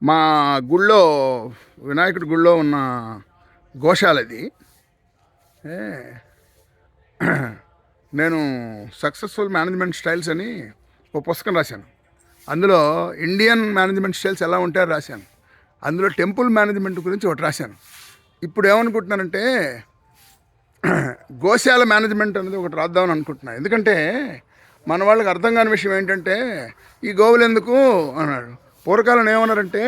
మా గుళ్ళో వినాయకుడి గుళ్ళో ఉన్న గోశాల ఇది. ఏ, నేను సక్సెస్ఫుల్ మేనేజ్మెంట్ స్టైల్స్ అని ఒక పుస్తకం రాశాను. అందులో ఇండియన్ మేనేజ్మెంట్ స్టైల్స్ ఎలా ఉంటాయో రాశాను. అందులో టెంపుల్ మేనేజ్మెంట్ గురించి ఒకటి రాశాను. ఇప్పుడు ఏమనుకుంటున్నానంటే గోశాల మేనేజ్మెంట్ అనేది ఒకటి రాద్దామని అనుకుంటున్నాను. ఎందుకంటే మన వాళ్ళకి అర్థం కాని విషయం ఏంటంటే ఈ గోవులు ఎందుకు అన్నాడు. పూర్వకాలం ఏమన్నారంటే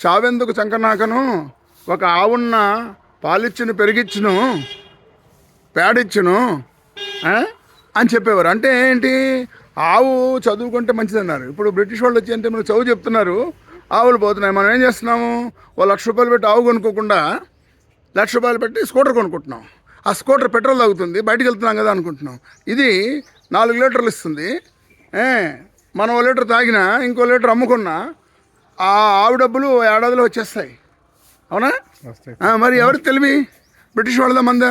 చావెందుకు చంకనాకను, ఒక ఆవున్న పాలిచ్చును పెరిగిచ్చును పేడిచ్చును అని చెప్పేవారు. అంటే ఏంటి, ఆవు చదువుకుంటే మంచిదన్నారు. ఇప్పుడు బ్రిటిష్ వాళ్ళు వచ్చి అంటే మనకు చదువు చెప్తున్నారు, ఆవులు పోతున్నాయి. మనం ఏం చేస్తున్నాము, ఓ ₹1,00,000 పెట్టి ఆవు కొనుక్కోకుండా ₹1,00,000 పెట్టి స్కూటర్ కొనుక్కుంటున్నాం. ఆ స్కూటర్ పెట్రోల్ తాగుతుంది, బయటికి వెళ్తున్నాం కదా అనుకుంటున్నాం. ఇది 4 లీటర్లు ఇస్తుంది. మనం 1 లీటర్ తాగినా ఇంకో లీటర్ అమ్ముకున్నా ఆ ఆవు డబ్బులు ఏడాదిలో వచ్చేస్తాయి. అవునా? మరి ఎవరికి తెలివి, బ్రిటిష్ వాళ్ళదా మందా?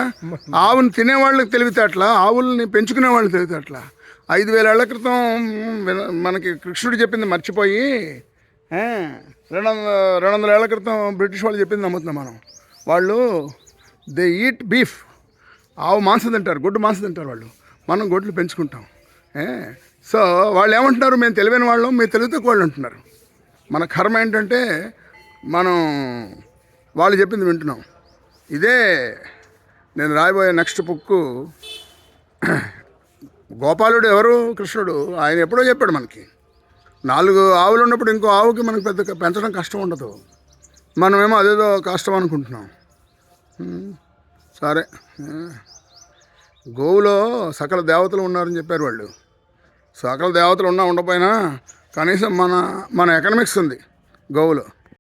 ఆవుని తినేవాళ్ళకి తెలివితే అట్లా, ఆవుల్ని పెంచుకునే వాళ్ళకి తెలివితే అట్లా. 5,000 ఏళ్ల క్రితం మనకి కృష్ణుడు చెప్పింది మర్చిపోయి 200 ఏళ్ల క్రితం బ్రిటిష్ వాళ్ళు చెప్పింది నమ్ముతున్నాం మనం. వాళ్ళు దే ఈట్ బీఫ్, ఆవు మాంసం తింటారు, గొడ్డు మాంసం తింటారు వాళ్ళు. మనం గొడ్లు పెంచుకుంటాం. సో వాళ్ళు ఏమంటున్నారు, మేము తెలివైన వాళ్ళం, మేము తెలివి తక్కువ వాళ్ళు అంటున్నారు. మన కర్మ ఏంటంటే మనం వాళ్ళు చెప్పింది వింటున్నాం. ఇదే నేను రాయబోయే నెక్స్ట్ బుక్. గోపాలుడు ఎవరు, కృష్ణుడు. ఆయన ఎప్పుడో చెప్పాడు మనకి, 4 ఆవులు ఉన్నప్పుడు ఇంకో ఆవుకి మనకు పెద్ద పెంచడం కష్టం ఉండదు. మనమేమో అదేదో కష్టం అనుకుంటున్నాం. సరే, గోవులో సకల దేవతలు ఉన్నారని చెప్పారు వాళ్ళు. సకల దేవతలు ఉండకపోయినా కనీసం మన ఎకనామిక్స్ ఉంది గోవులో.